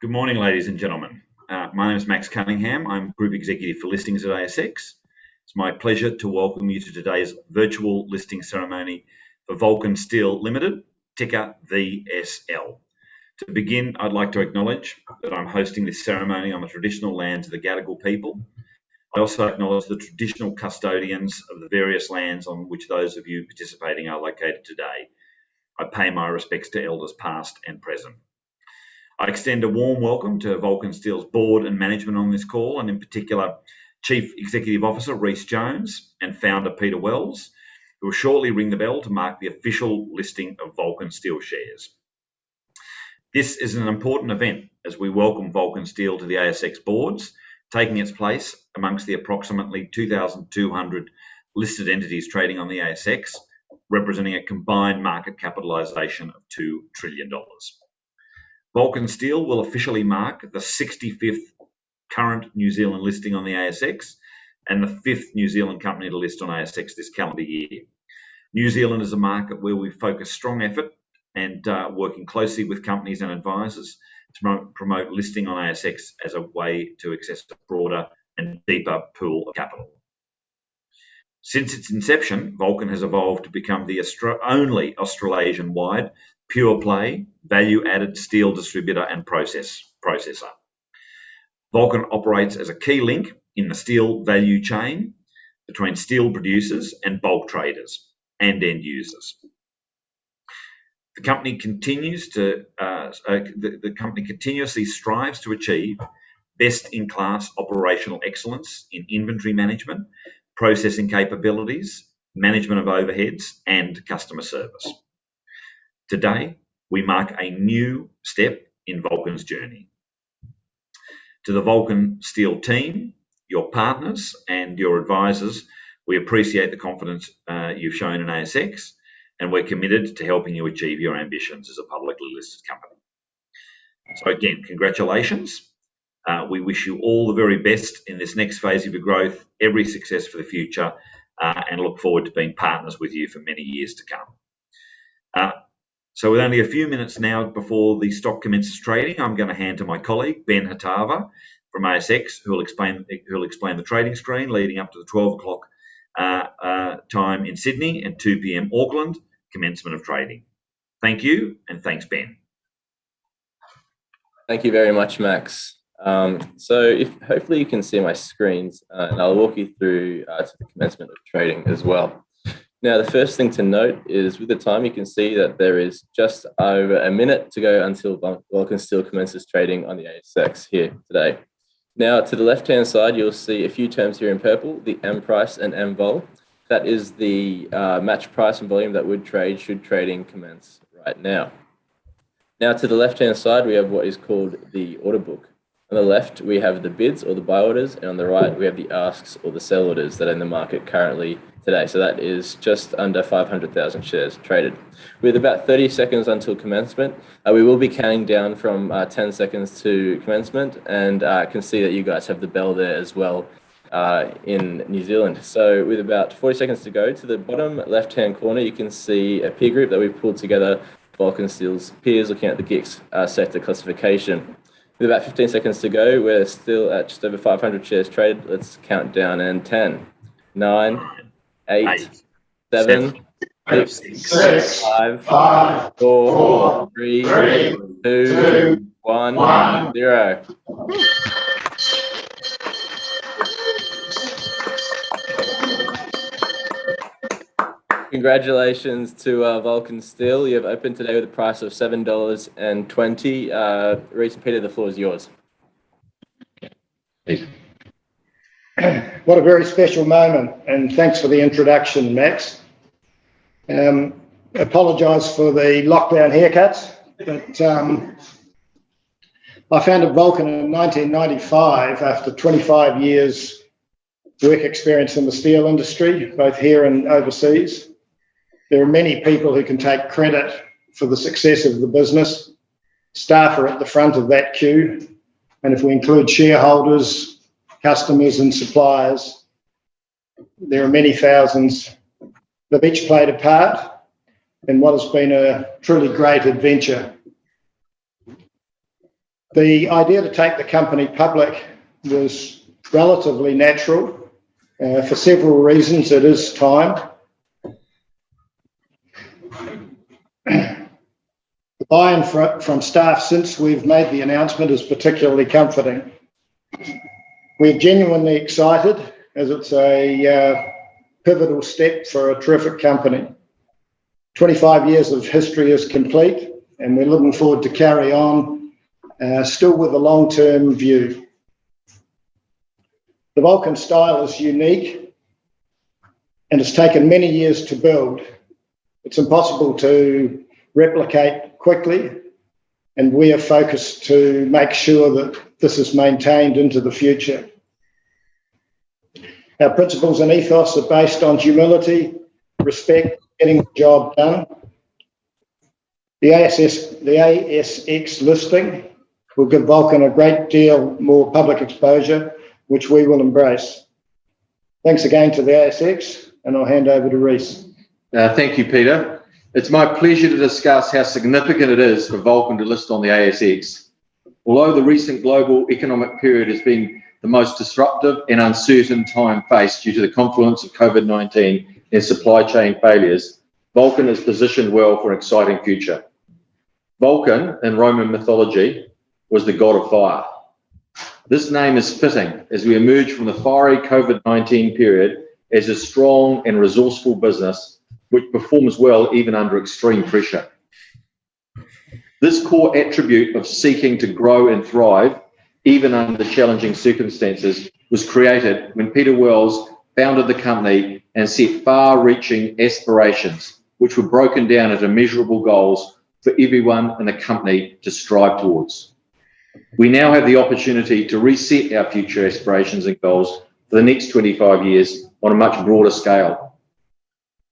Good morning, ladies and gentlemen. My name is Max Cunningham. I'm Group Executive for Listings at ASX. It's my pleasure to welcome you to today's virtual listing ceremony for Vulcan Steel Limited, ticker VSL. To begin, I'd like to acknowledge that I'm hosting this ceremony on the traditional lands of the Gadigal people. I also acknowledge the traditional custodians of the various lands on which those of you participating are located today. I pay my respects to elders past and present. I extend a warm welcome to Vulcan Steel's board and management on this call, and in particular, Chief Executive Officer Rhys Jones and founder Peter Wells, who will shortly ring the bell to mark the official listing of Vulcan Steel shares. This is an important event as we welcome Vulcan Steel to the ASX boards, taking its place amongst the approximately 2,200 listed entities trading on the ASX, representing a combined market capitalisation of $2 trillion. Vulcan Steel will officially mark the 65th current New Zealand listing on the ASX and the 5th New Zealand company to list on ASX this calendar year. New Zealand is a market where we focus strong effort and working closely with companies and advisors to promote listing on ASX as a way to access a broader and deeper pool of capital. Since its inception, Vulcan has evolved to become the only Australasian-wide pure-play, value-added steel distributor and processor. Vulcan operates as a key link in the steel value chain between steel producers and bulk traders and end users. The company continuously strives to achieve best-in-class operational excellence in inventory management, processing capabilities, management of overheads, and customer service. Today, we mark a new step in Vulcan's journey. To the Vulcan Steel team, your partners, and your advisors, we appreciate the confidence you've shown in ASX, and we're committed to helping you achieve your ambitions as a publicly listed company. So again, congratulations. We wish you all the very best in this next phase of your growth, every success for the future, and look forward to being partners with you for many years to come. So with only a few minutes now before the stock commences trading, I'm going to hand to my colleague, Ben Hatava from ASX, who will explain the trading screen leading up to the 12 o'clock time in Sydney and 2 p.m. Auckland, commencement of trading. Thank you, and thanks, Ben. Thank you very much, Max. So hopefully you can see my screens, and I'll walk you through to the commencement of trading as well. Now, the first thing to note is with the time, you can see that there is just over a minute to go until Vulcan Steel commences trading on the ASX here today. Now, to the left-hand side, you'll see a few terms here in purple, the M price and M vol. That is the match price and volume that would trade should trading commence right now. Now, to the left-hand side, we have what is called the order book. On the left, we have the bids or the buy orders, and on the right, we have the asks or the sell orders that are in the market currently today. So that is just under 500,000 shares traded. With about 30 seconds until commencement, we will be counting down from 10 seconds to commencement, and I can see that you guys have the bell there as well in New Zealand. So with about 40 seconds to go, to the bottom left-hand corner, you can see a peer group that we've pulled together, Vulcan Steel's peers, looking at the GICS sector classification. With about 15 seconds to go, we're still at just over 500 shares traded. Let's count down, and 10, 9, 8, 7, 6, 5, 4, 3, 2, 1, 0. Congratulations to Vulcan Steel. You have opened today with a price of $7.20. Rhys and Peter, the floor is yours. What a very special moment, and thanks for the introduction, Max. Apologise for the lockdown haircuts, but I founded Vulcan in 1995 after 25 years work experience in the steel industry, both here and overseas. There are many people who can take credit for the success of the business. Staff are at the front of that queue, and if we include shareholders, customers and suppliers, there are many thousands that each played a part in what has been a truly great adventure. The idea to take the company public was relatively natural for several reasons. It is time. The buy-in from staff since we've made the announcement is particularly comforting. We're genuinely excited as it's a pivotal step for a terrific company. 25 years of history is complete, and we're looking forward to carry on, still with a long-term view. The Vulcan style is unique, and it's taken many years to build. It's impossible to replicate quickly, and we are focused to make sure that this is maintained into the future. Our principles and ethos are based on humility, respect, getting the job done. The ASX listing will give Vulcan a great deal more public exposure, which we will embrace. Thanks again to the ASX, and I'll hand over to Rhys. Thank you, Peter. It's my pleasure to discuss how significant it is for Vulcan to list on the ASX. Although the recent global economic period has been the most disruptive and uncertain time faced due to the confluence of COVID-19 and supply chain failures, Vulcan is positioned well for an exciting future. Vulcan, in Roman mythology, was the god of fire. This name is fitting as we emerge from the fiery COVID-19 period as a strong and resourceful business which performs well even under extreme pressure. This core attribute of seeking to grow and thrive, even under challenging circumstances, was created when Peter Wells founded the company and set far-reaching aspirations, which were broken down into measurable goals for everyone in the company to strive towards. We now have the opportunity to reset our future aspirations and goals for the next 25 years on a much broader scale.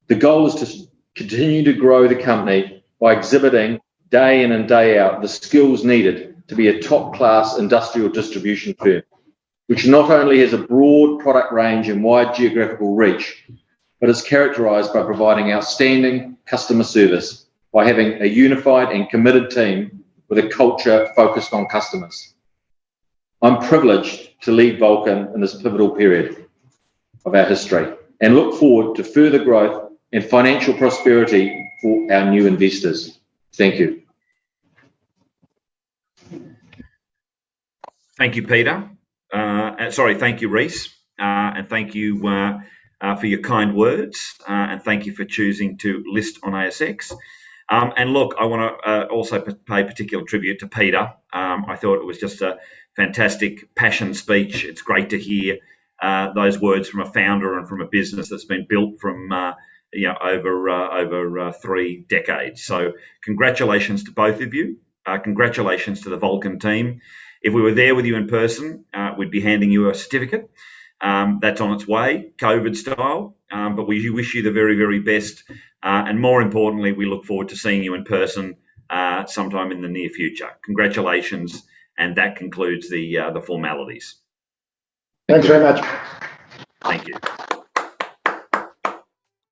The goal is to continue to grow the company by exhibiting day in and day out the skills needed to be a top-class industrial distribution firm, which not only has a broad product range and wide geographical reach, but is characterised by providing outstanding customer service by having a unified and committed team with a culture focused on customers. I'm privileged to lead Vulcan in this pivotal period of our history and look forward to further growth and financial prosperity for our new investors. Thank you. Thank you, Peter. Thank you, Rhys. And thank you for your kind words. And thank you for choosing to list on ASX. And look, I want to also pay particular tribute to Peter. I thought it was just a fantastic passion speech. It's great to hear those words from a founder and from a business that's been built from over 3 decades. So congratulations to both of you. Congratulations to the Vulcan team. If we were there with you in person, we'd be handing you a certificate. That's on its way, COVID style. But we wish you the very, very best. And more importantly, we look forward to seeing you in person sometime in the near future. Congratulations. And that concludes the formalities. Thanks very much. Thank you.